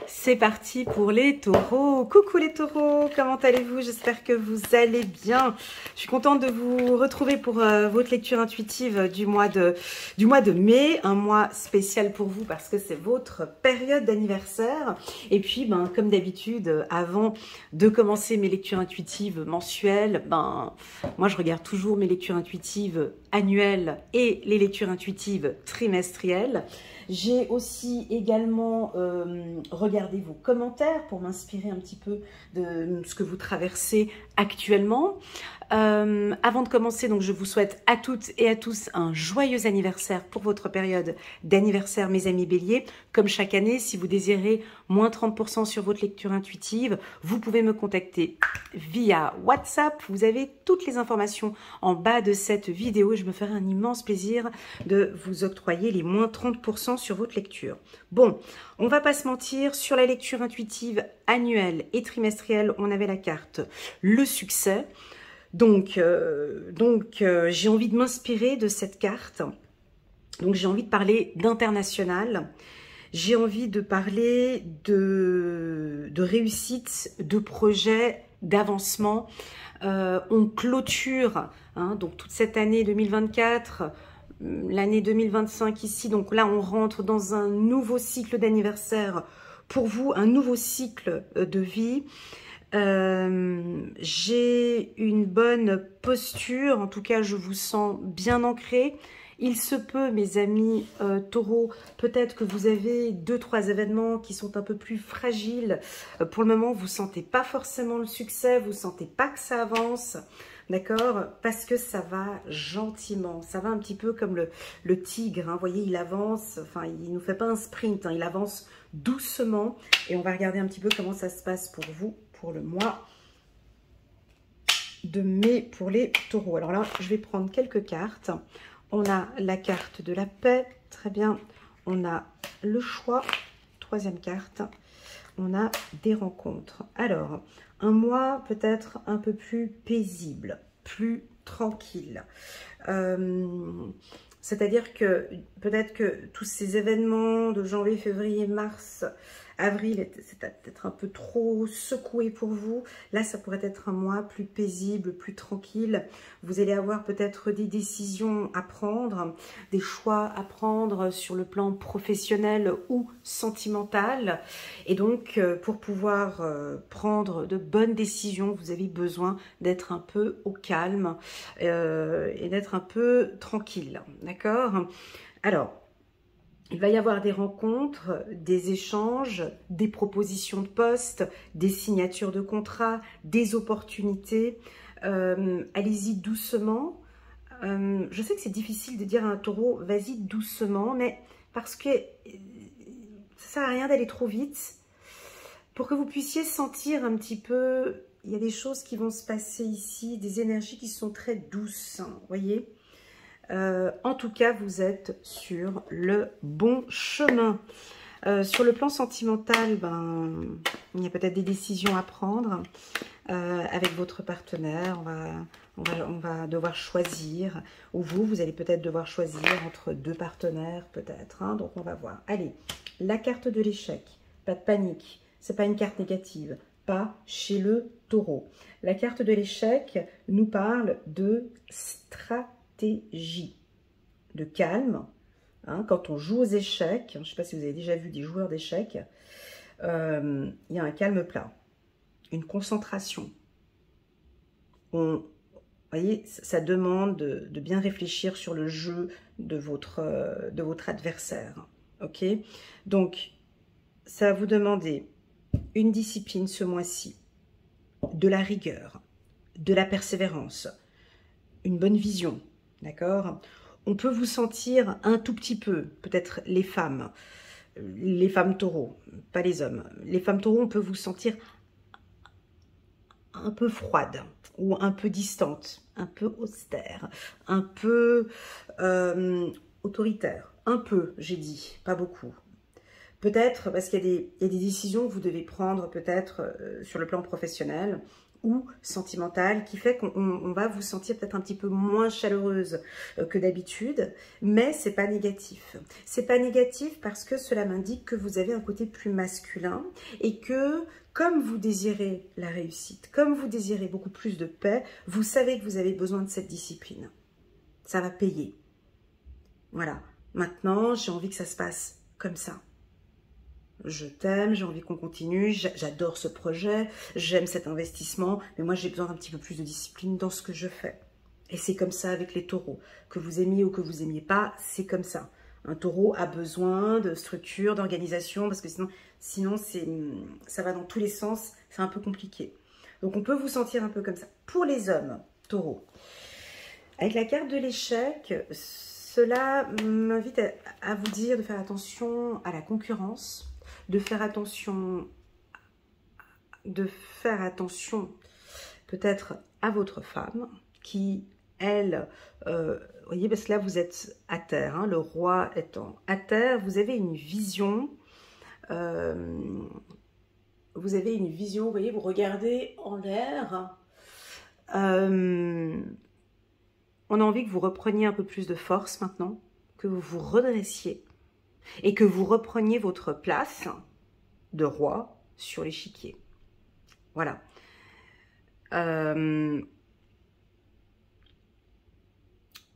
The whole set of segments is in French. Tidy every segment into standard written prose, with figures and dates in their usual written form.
C'est parti pour les taureaux. Coucou les taureaux, comment allez-vous? J'espère que vous allez bien. Je suis contente de vous retrouver pour votre lecture intuitive du mois de mai. Un mois spécial pour vous parce que c'est votre période d'anniversaire. Et puis, comme d'habitude, avant de commencer mes lectures intuitives mensuelles, moi je regarde toujours mes lectures intuitives annuelles et les lectures intuitives trimestrielles. J'ai aussi également regardé vos commentaires pour m'inspirer un petit peu de ce que vous traversez actuellement. Avant de commencer, donc, je vous souhaite à toutes et à tous un joyeux anniversaire pour votre période d'anniversaire, mes amis béliers. Comme chaque année, si vous désirez moins 30% sur votre lecture intuitive, vous pouvez me contacter via WhatsApp. Vous avez toutes les informations en bas de cette vidéo. Je me ferai un immense plaisir de vous octroyer les moins 30% sur votre lecture. Bon, on va pas se mentir, sur la lecture intuitive annuelle et trimestrielle, on avait la carte le succès. Donc j'ai envie de m'inspirer de cette carte. Donc j'ai envie de parler d'international. J'ai envie de parler de réussite, de projet, d'avancement. On clôture donc toute cette année 2024, l'année 2025 ici. Donc là, on rentre dans un nouveau cycle d'anniversaire pour vous, un nouveau cycle de vie. J'ai une bonne posture, en tout cas je vous sens bien ancré. Il se peut, mes amis taureaux, peut-être que vous avez 2-3 événements qui sont un peu plus fragiles. Pour le moment, vous ne sentez pas forcément le succès, vous ne sentez pas que ça avance, d'accord? Parce que ça va gentiment, ça va un petit peu comme le tigre, vous voyez, il avance, enfin il ne nous fait pas un sprint, il avance doucement. Et on va regarder un petit peu comment ça se passe pour vous, pour le mois de mai pour les taureaux. Alors là, je vais prendre quelques cartes. On a la carte de la paix, très bien. On a le choix, troisième carte. On a des rencontres. Alors, un mois peut-être un peu plus paisible, plus tranquille. C'est-à-dire que peut-être que tous ces événements de janvier, février, mars, avril, c'est peut-être un peu trop secoué pour vous. Là, ça pourrait être un mois plus paisible, plus tranquille. Vous allez avoir peut-être des décisions à prendre, des choix à prendre sur le plan professionnel ou sentimental. Et donc, pour pouvoir prendre de bonnes décisions, vous avez besoin d'être un peu au calme et d'être un peu tranquille. D'accord? Alors, il va y avoir des rencontres, des échanges, des propositions de poste, des signatures de contrats, des opportunités. Allez-y doucement. Je sais que c'est difficile de dire à un taureau, vas-y doucement, mais parce que ça ne sert à rien d'aller trop vite. Pour que vous puissiez sentir un petit peu, il y a des choses qui vont se passer ici, des énergies qui sont très douces, vous voyez. En tout cas, vous êtes sur le bon chemin. Sur le plan sentimental, il y a peut-être des décisions à prendre avec votre partenaire. On va devoir choisir. Ou vous allez peut-être devoir choisir entre deux partenaires, peut-être. Donc, on va voir. Allez, la carte de l'échec. Pas de panique. Ce n'est pas une carte négative. Pas chez le taureau. La carte de l'échec nous parle de stratégie, de calme. Quand on joue aux échecs, je ne sais pas si vous avez déjà vu des joueurs d'échecs, il y a un calme plat, une concentration. Vous voyez, ça demande de bien réfléchir sur le jeu de votre adversaire. Ok? Donc, ça va vous demander une discipline ce mois-ci, de la rigueur, de la persévérance, une bonne vision. D'accord? On peut vous sentir un tout petit peu, peut-être les femmes taureaux, pas les hommes. Les femmes taureaux, on peut vous sentir un peu froide ou un peu distante, un peu austère, un peu autoritaire. Un peu, j'ai dit, pas beaucoup. Peut-être parce qu'il y a des décisions que vous devez prendre peut-être sur le plan professionnel ou sentimentale qui fait qu'on va vous sentir peut-être un petit peu moins chaleureuse que d'habitude, mais c'est pas négatif. C'est pas négatif parce que cela m'indique que vous avez un côté plus masculin et que comme vous désirez la réussite, comme vous désirez beaucoup plus de paix, vous savez que vous avez besoin de cette discipline. Ça va payer. Voilà. Maintenant, j'ai envie que ça se passe comme ça. Je t'aime, j'ai envie qu'on continue, j'adore ce projet, j'aime cet investissement, mais moi j'ai besoin d'un petit peu plus de discipline dans ce que je fais. Et c'est comme ça avec les taureaux. Que vous aimiez ou que vous aimiez pas, c'est comme ça. Un taureau a besoin de structure, d'organisation, parce que sinon ça va dans tous les sens, c'est un peu compliqué. Donc on peut vous sentir un peu comme ça. Pour les hommes, taureaux, avec la carte de l'échec, cela m'invite à vous dire de faire attention à la concurrence, de faire attention peut-être à votre femme qui, elle, vous voyez, parce que là vous êtes à terre, hein, le roi étant à terre, vous avez une vision, vous voyez, vous regardez en l'air, on a envie que vous repreniez un peu plus de force maintenant, que vous vous redressiez et que vous repreniez votre place de roi sur l'échiquier. Voilà.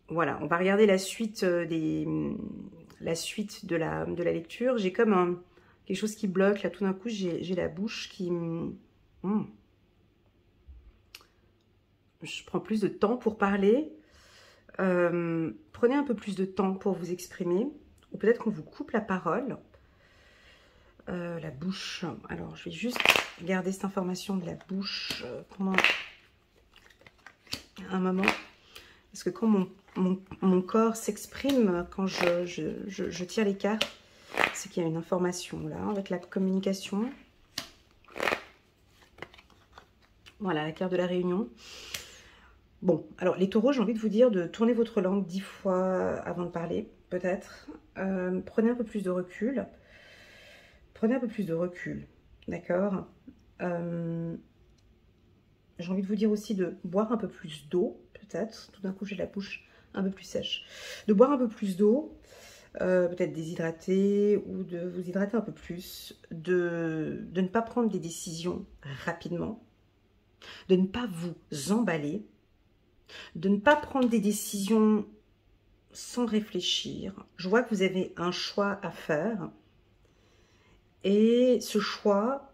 Voilà, on va regarder la suite, la suite de la lecture. J'ai comme quelque chose qui bloque. Là, tout d'un coup, j'ai la bouche qui... Je prends plus de temps pour parler. Prenez un peu plus de temps pour vous exprimer. Ou peut-être qu'on vous coupe la parole. La bouche. Alors, je vais juste garder cette information de la bouche pendant un moment. Parce que quand mon corps s'exprime, quand je tire les cartes, c'est qu'il y a une information là, avec la communication. Voilà, la carte de la réunion. Bon, alors les taureaux, j'ai envie de vous dire de tourner votre langue 10 fois avant de parler, peut-être. Prenez un peu plus de recul. Prenez un peu plus de recul, d'accord. J'ai envie de vous dire aussi de boire un peu plus d'eau, peut-être. Tout d'un coup, j'ai la bouche un peu plus sèche. De boire un peu plus d'eau, peut-être déshydrater ou de vous hydrater un peu plus. De ne pas prendre des décisions rapidement. De ne pas vous emballer. De ne pas prendre des décisions sans réfléchir. Je vois que vous avez un choix à faire. Et ce choix,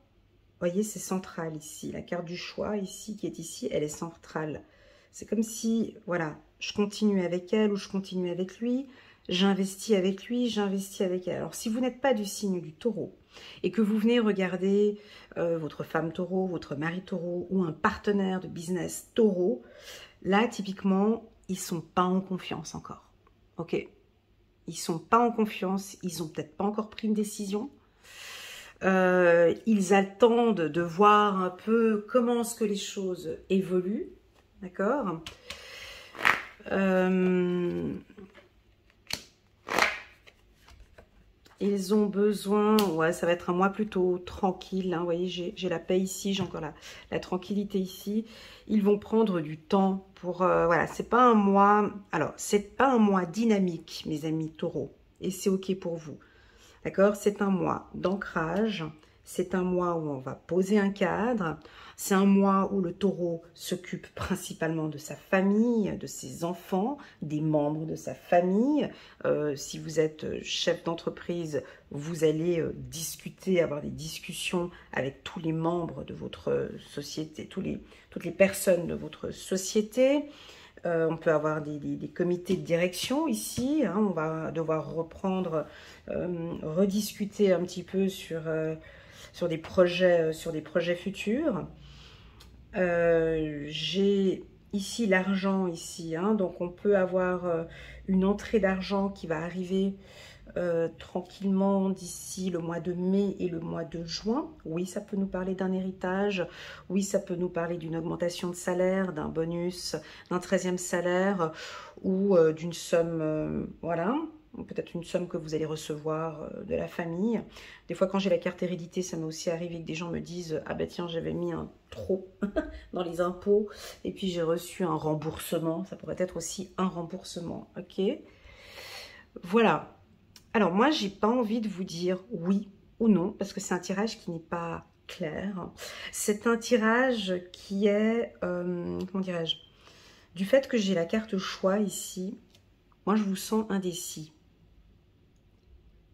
vous voyez, c'est central ici. La carte du choix ici, qui est ici, elle est centrale. C'est comme si, voilà, je continue avec elle ou je continue avec lui. J'investis avec lui, j'investis avec elle. Alors, si vous n'êtes pas du signe du taureau et que vous venez regarder votre femme taureau, votre mari taureau ou un partenaire de business taureau, là, typiquement, ils ne sont pas en confiance encore. Ok? Ils ne sont pas en confiance, ils n'ont peut-être pas encore pris une décision. Ils attendent de voir un peu comment est-ce que les choses évoluent. D'accord? Ils ont besoin, ouais, ça va être un mois plutôt tranquille, hein, vous voyez, j'ai la paix ici, j'ai encore la tranquillité ici. Ils vont prendre du temps pour, voilà, c'est pas un mois, alors, c'est pas un mois dynamique, mes amis taureaux, et c'est ok pour vous, d'accord? C'est un mois d'ancrage, c'est un mois où on va poser un cadre, c'est un mois où le taureau s'occupe principalement de sa famille, de ses enfants, des membres de sa famille. Si vous êtes chef d'entreprise, vous allez discuter, avoir des discussions avec tous les membres de votre société, toutes les personnes de votre société. On peut avoir des comités de direction ici, hein, on va devoir reprendre, rediscuter un petit peu sur des projets futurs. J'ai ici l'argent ici, hein, donc on peut avoir une entrée d'argent qui va arriver tranquillement d'ici le mois de mai et le mois de juin. Oui, ça peut nous parler d'un héritage, oui, ça peut nous parler d'une augmentation de salaire, d'un bonus, d'un 13e salaire ou d'une somme, voilà. peut-être une somme que vous allez recevoir de la famille. Des fois, quand j'ai la carte hérédité, ça m'est aussi arrivé que des gens me disent « Ah ben tiens, j'avais mis un trop dans les impôts et puis j'ai reçu un remboursement. » Ça pourrait être aussi un remboursement, ok? Voilà. Alors moi, j'ai pas envie de vous dire oui ou non, parce que c'est un tirage qui n'est pas clair. C'est un tirage qui est, comment dirais-je, du fait que j'ai la carte choix ici, moi je vous sens indécis.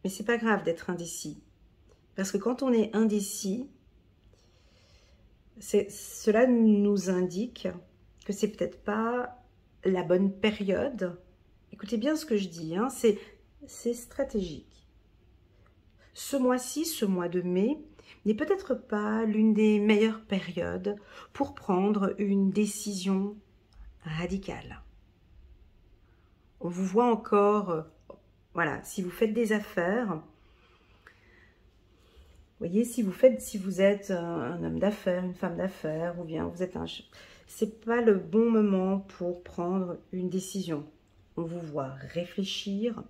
Mais c'est pas grave d'être indécis. Parce que quand on est indécis, cela nous indique que c'est peut-être pas la bonne période. Écoutez bien ce que je dis, hein, c'est stratégique. Ce mois-ci, ce mois de mai, n'est peut-être pas l'une des meilleures périodes pour prendre une décision radicale. On vous voit encore, voilà, si vous faites des affaires, vous voyez, si vous êtes un homme d'affaires, une femme d'affaires, ou bien vous êtes un... C'est pas le bon moment pour prendre une décision. On vous voit réfléchir,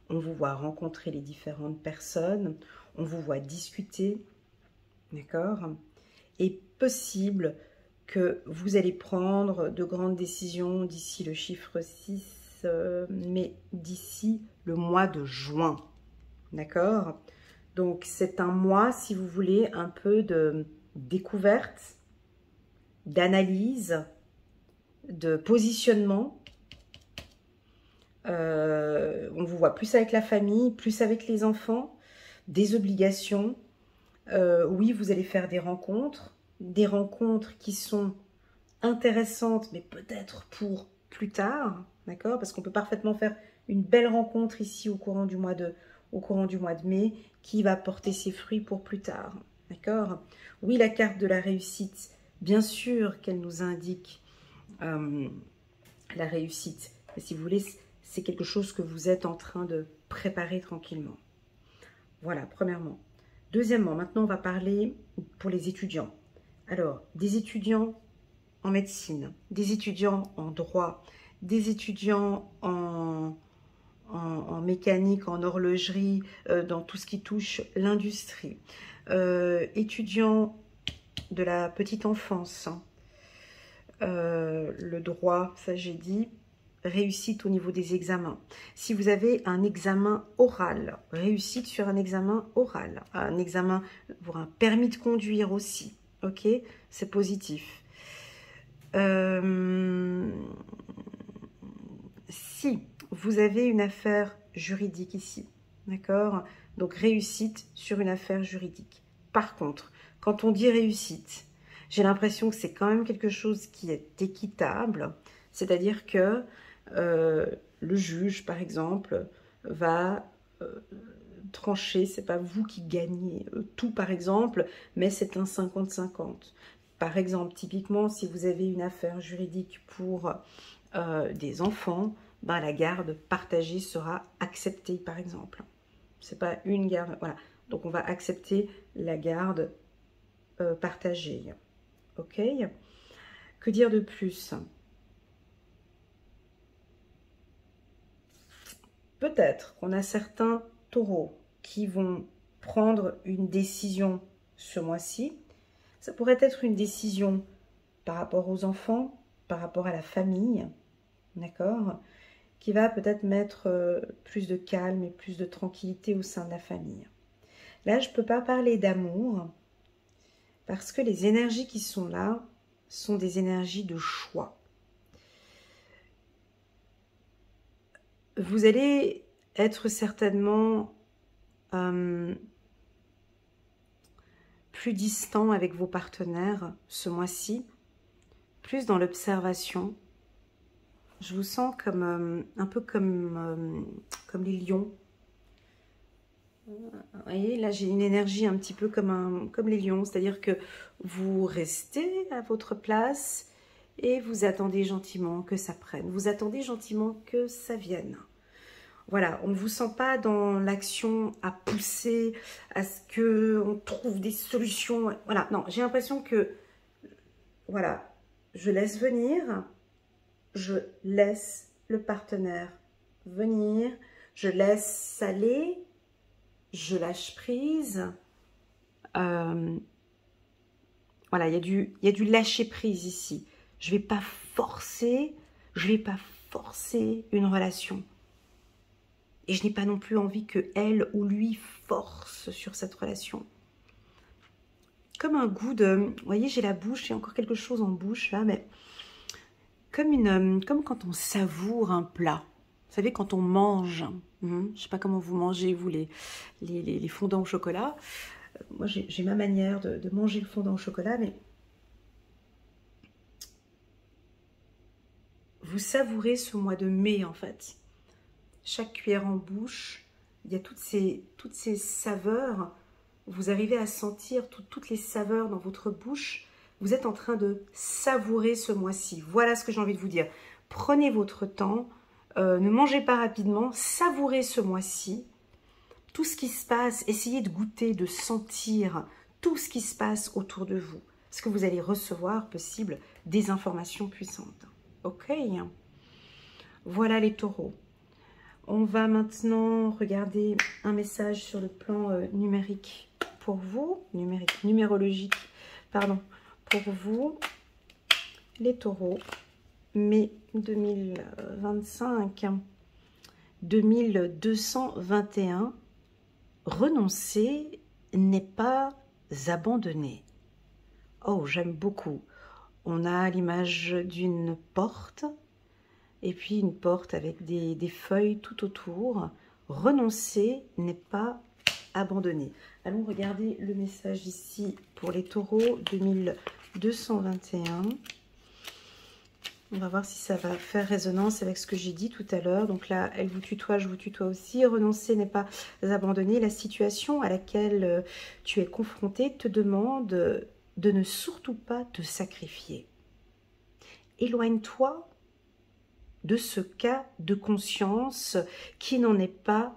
on vous voit rencontrer les différentes personnes, on vous voit discuter, d'accord? Et possible que vous allez prendre de grandes décisions d'ici le chiffre 6, mais d'ici le mois de juin, d'accord? Donc c'est un mois, si vous voulez, un peu de découverte, d'analyse, de positionnement. On vous voit plus avec la famille, plus avec les enfants, des obligations. Oui, vous allez faire des rencontres qui sont intéressantes, mais peut-être pour plus tard, d'accord? Parce qu'on peut parfaitement faire une belle rencontre ici au courant du mois de mai, qui va porter ses fruits pour plus tard, d'accord? Oui, la carte de la réussite, bien sûr qu'elle nous indique la réussite, mais si vous voulez, c'est quelque chose que vous êtes en train de préparer tranquillement. Voilà, premièrement. Deuxièmement, maintenant on va parler pour les étudiants. Alors, des étudiants en médecine, des étudiants en droit, des étudiants en mécanique, en horlogerie, dans tout ce qui touche l'industrie, étudiants de la petite enfance, le droit, ça j'ai dit, réussite au niveau des examens. Si vous avez un examen oral, réussite sur un examen oral, un examen pour un permis de conduire aussi, ok, c'est positif. Si vous avez une affaire juridique ici, d'accord, donc réussite sur une affaire juridique. Par contre, quand on dit réussite, j'ai l'impression que c'est quand même quelque chose qui est équitable, c'est-à-dire que le juge, par exemple, va trancher, c'est pas vous qui gagnez tout, par exemple, mais c'est un 50-50. Par exemple, typiquement, si vous avez une affaire juridique pour des enfants, ben, la garde partagée sera acceptée, par exemple. C'est pas une garde, voilà. Donc, on va accepter la garde partagée. Ok? Que dire de plus? Peut-être qu'on a certains taureaux qui vont prendre une décision ce mois-ci. Ça pourrait être une décision par rapport aux enfants, par rapport à la famille, d'accord, qui va peut-être mettre plus de calme et plus de tranquillité au sein de la famille. Là, je ne peux pas parler d'amour parce que les énergies qui sont là sont des énergies de choix. Vous allez être certainement plus distant avec vos partenaires ce mois-ci, plus dans l'observation. Je vous sens comme un peu comme les lions. Vous voyez, là j'ai une énergie un petit peu comme les lions, c'est-à-dire que vous restez à votre place et vous attendez gentiment que ça prenne. Vous attendez gentiment que ça vienne. Voilà, on ne vous sent pas dans l'action à pousser, à ce qu'on trouve des solutions. Voilà, non, j'ai l'impression que, voilà, je laisse venir, je laisse le partenaire venir, Je laisse aller, je lâche prise. Voilà, il y a du lâcher prise ici. Je ne vais pas forcer, une relation. Et je n'ai pas non plus envie que elle ou lui force sur cette relation. Comme un goût de... Vous voyez, j'ai la bouche, j'ai encore quelque chose en bouche là, mais comme quand on savoure un plat. Vous savez, quand on mange, je ne sais pas comment vous mangez, vous, les fondants au chocolat. Moi, j'ai ma manière de manger le fondant au chocolat, mais vous savourez ce mois de mai, en fait. Chaque cuillère en bouche, il y a toutes ces saveurs. Vous arrivez à sentir toutes les saveurs dans votre bouche. Vous êtes en train de savourer ce mois-ci. Voilà ce que j'ai envie de vous dire. Prenez votre temps, ne mangez pas rapidement, savourez ce mois-ci. Tout ce qui se passe, essayez de goûter, de sentir tout ce qui se passe autour de vous. Parce que vous allez recevoir, possible, des informations puissantes. Ok? Voilà les taureaux. On va maintenant regarder un message sur le plan numérique pour vous. Numérologique, pardon. Pour vous, les taureaux, mai 2025, 2221, renoncer n'est pas abandonner. Oh, j'aime beaucoup. On a l'image d'une porte, et puis une porte avec des feuilles tout autour. Renoncer n'est pas abandonner. Allons regarder le message ici pour les taureaux 2221. On va voir si ça va faire résonance avec ce que j'ai dit tout à l'heure. Donc là, elle vous tutoie, je vous tutoie aussi. Renoncer n'est pas abandonner. La situation à laquelle tu es confronté te demande de ne surtout pas te sacrifier. Éloigne-toi de ce cas de conscience qui n'en est pas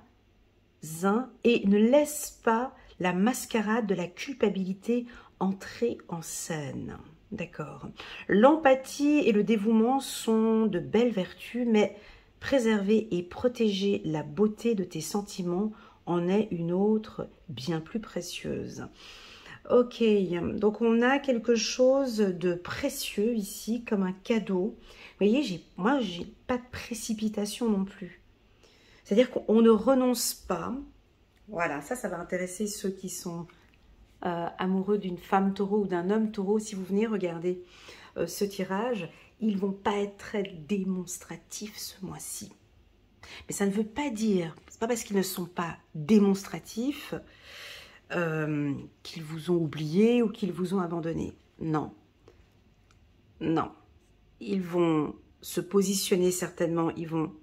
un et ne laisse pas la mascarade de la culpabilité entrer en scène. D'accord. L'empathie et le dévouement sont de belles vertus, mais préserver et protéger la beauté de tes sentiments en est une autre bien plus précieuse. Ok, donc on a quelque chose de précieux ici, comme un cadeau. Vous voyez, moi, j'ai pas de précipitation non plus. C'est-à-dire qu'on ne renonce pas. Voilà, ça va intéresser ceux qui sont amoureux d'une femme taureau ou d'un homme taureau. Si vous venez regarder ce tirage, ils ne vont pas être très démonstratifs ce mois-ci. Mais ça ne veut pas dire, c'est pas parce qu'ils ne sont pas démonstratifs qu'ils vous ont oublié ou qu'ils vous ont abandonné. Non. Non. Ils vont se positionner certainement, ils vont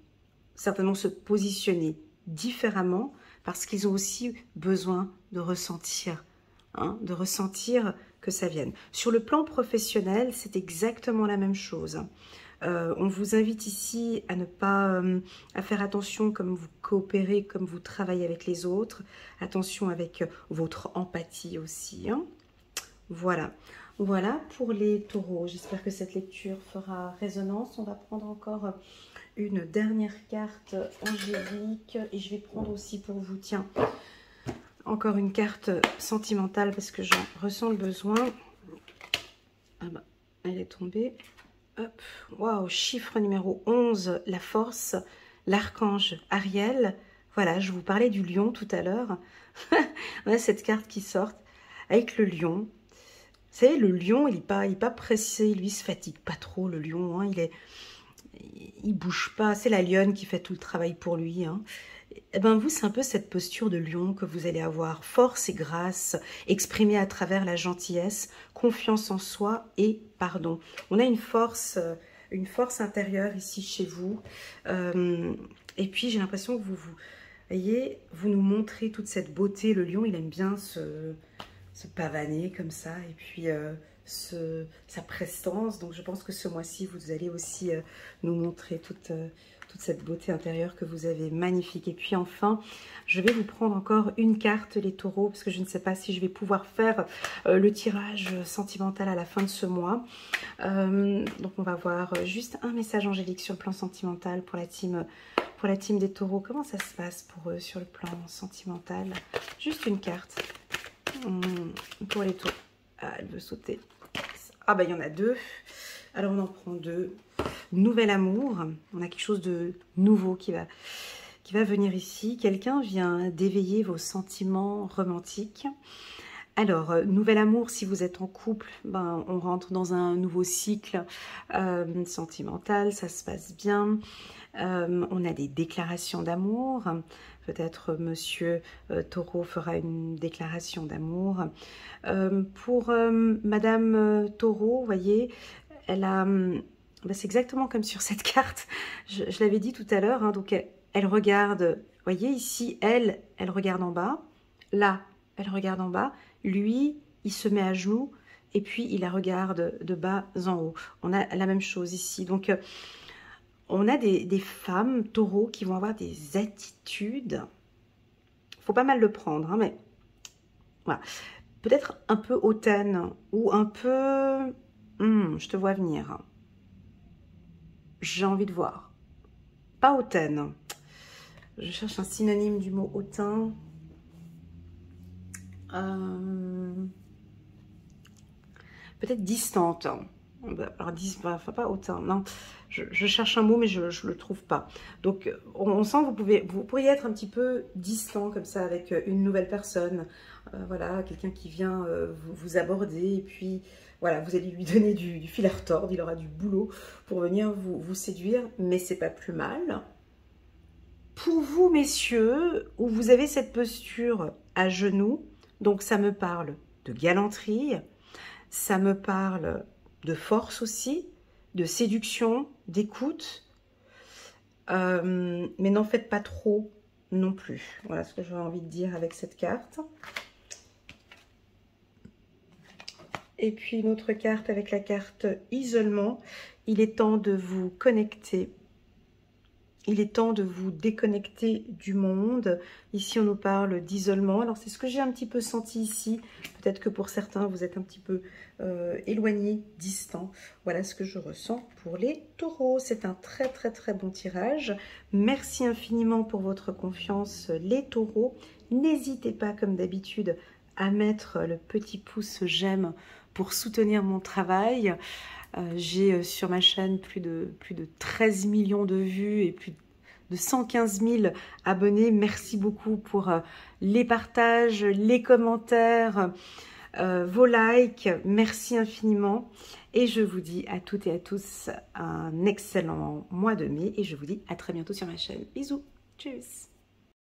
certainement se positionner différemment parce qu'ils ont aussi besoin de ressentir, de ressentir que ça vienne. Sur le plan professionnel, c'est exactement la même chose. On vous invite ici à ne pas, à faire attention comme vous coopérez, comme vous travaillez avec les autres. Attention avec votre empathie aussi. Voilà. Voilà pour les taureaux. J'espère que cette lecture fera résonance. On va prendre encore une dernière carte angélique. Et je vais prendre aussi pour vous, tiens, encore une carte sentimentale parce que j'en ressens le besoin. Ah bah, elle est tombée. Hop, waouh, chiffre numéro 11, la force, l'archange Ariel. Voilà, je vous parlais du lion tout à l'heure. On a cette carte qui sort avec le lion. Vous savez, le lion, il n'est pas pressé, lui, il se fatigue pas trop, le lion. Il bouge pas, c'est la lionne qui fait tout le travail pour lui. Et ben vous, c'est un peu cette posture de lion que vous allez avoir. Force et grâce, exprimée à travers la gentillesse, confiance en soi et pardon. On a une force intérieure ici chez vous. Et puis, j'ai l'impression que vous voyez, vous nous montrez toute cette beauté. Le lion, il aime bien se pavaner comme ça. Et puis, sa prestance. Donc, je pense que ce mois-ci, vous allez aussi nous montrer toute toute cette beauté intérieure que vous avez, magnifique. Et puis enfin, je vais vous prendre encore une carte, les taureaux, parce que je ne sais pas si je vais pouvoir faire le tirage sentimental à la fin de ce mois. Donc on va voir juste un message angélique sur le plan sentimental pour la team des taureaux. Comment ça se passe pour eux sur le plan sentimental? Juste une carte pour les taureaux. Ah, elle veut sauter. Ah bah il y en a deux. Alors on en prend deux. Nouvel amour. On a quelque chose de nouveau qui va venir ici. Quelqu'un vient d'éveiller vos sentiments romantiques. Alors, nouvel amour, si vous êtes en couple, ben, on rentre dans un nouveau cycle sentimental, ça se passe bien. On a des déclarations d'amour. Peut-être Monsieur Taureau fera une déclaration d'amour. Pour Madame Taureau, vous voyez, elle a... Ben, c'est exactement comme sur cette carte. Je l'avais dit tout à l'heure. Hein, donc, elle regarde, vous voyez ici, elle regarde en bas. Là, elle regarde en bas. Lui, il se met à genoux et puis il la regarde de bas en haut. On a la même chose ici. Donc, on a des femmes taureaux qui vont avoir des attitudes. Il faut pas mal le prendre, hein, mais voilà. Peut-être un peu hautaine ou un peu... je te vois venir. J'ai envie de voir. Pas hautaine. Je cherche un synonyme du mot hautain. Peut-être distante. Alors, enfin, pas hautain. Non, je cherche un mot, mais je ne le trouve pas. Donc, on sent que vous pourriez être un petit peu distant comme ça avec une nouvelle personne. Voilà, quelqu'un qui vient vous aborder et puis voilà, vous allez lui donner du fil à retordre. Il aura du boulot pour venir vous séduire, mais c'est pas plus mal. Pour vous, messieurs, où vous avez cette posture à genoux, donc ça me parle de galanterie, ça me parle de force aussi, de séduction, d'écoute, mais n'en faites pas trop non plus. Voilà ce que j'aurais envie de dire avec cette carte. Et puis une autre carte avec la carte isolement. Il est temps de vous connecter. Il est temps de vous déconnecter du monde. Ici, on nous parle d'isolement. Alors, c'est ce que j'ai un petit peu senti ici. Peut-être que pour certains, vous êtes un petit peu éloignés, distants. Voilà ce que je ressens pour les taureaux. C'est un très, très, très bon tirage. Merci infiniment pour votre confiance, les taureaux. N'hésitez pas, comme d'habitude, à mettre le petit pouce j'aime pour soutenir mon travail. J'ai sur ma chaîne plus de 13 millions de vues et plus de 115 000 abonnés. Merci beaucoup pour les partages, les commentaires, vos likes. Merci infiniment. Et je vous dis à toutes et à tous un excellent mois de mai. Et je vous dis à très bientôt sur ma chaîne. Bisous. Tchuss.